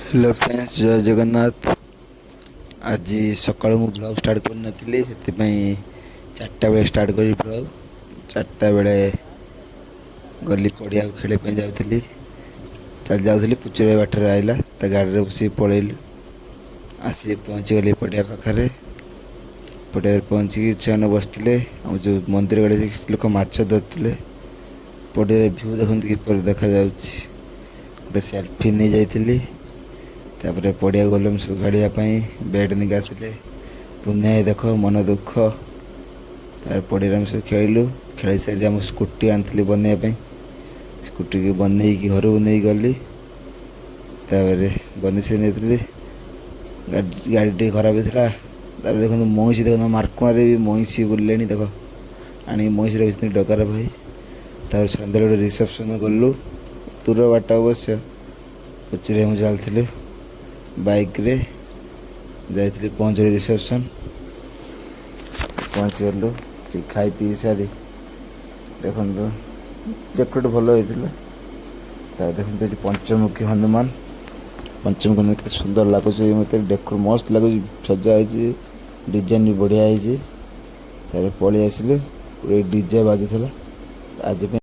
Hello friends जय जगन्नाथ। आज सकाल मु ब्लॉग स्टार्ट कर नथिली से चार्टा बेले स्टार्ट करी ब्लॉग। चार्टा बेले गली पड़िया खेल जाऊली चल जाऊली पुचुरे बाटर आइला गाड़ी बस पलैलु आसी पहुँची गली पड़िया पाखे पड़िया पहुँचिकी छुआ बसते जो मंदिर गड़े लोक माछ धरुले पड़िया भ्यू देखते किपर देखा गोटे सेल्फी नहीं जाइली तापर पड़िया गलु सब गाड़ियापाई बेड नहीं आसिले पुण्य देख मन दुख तार पड़िया सब खेलु खेल सारी आम स्कूटी आनी बनवाई स्कूटी की बनई घर को नहीं गली बन से नहीं गाड़ी खराब था देख महिषी देख मार्कमारे भी महिषी बुले देख आनी महिषी रखी डकार भाई तार सन्ध्या गोटे रिसेप्शन गलु दूर बाट अवश्य पुचुरे मुझे चलू बाइक रे जाइए पहुँचली रिसेप्शन पहुँच गलु खाई पी सारी देखु जैकेट भल होता देखते पंचमुखी हनुमान पंचमुखी हनुमान केते सुंदर लगुच मत डेकोर मस्त लगुच सजाई डिजाइन भी बढ़िया पलि आसिलु डीजे बाजुला आज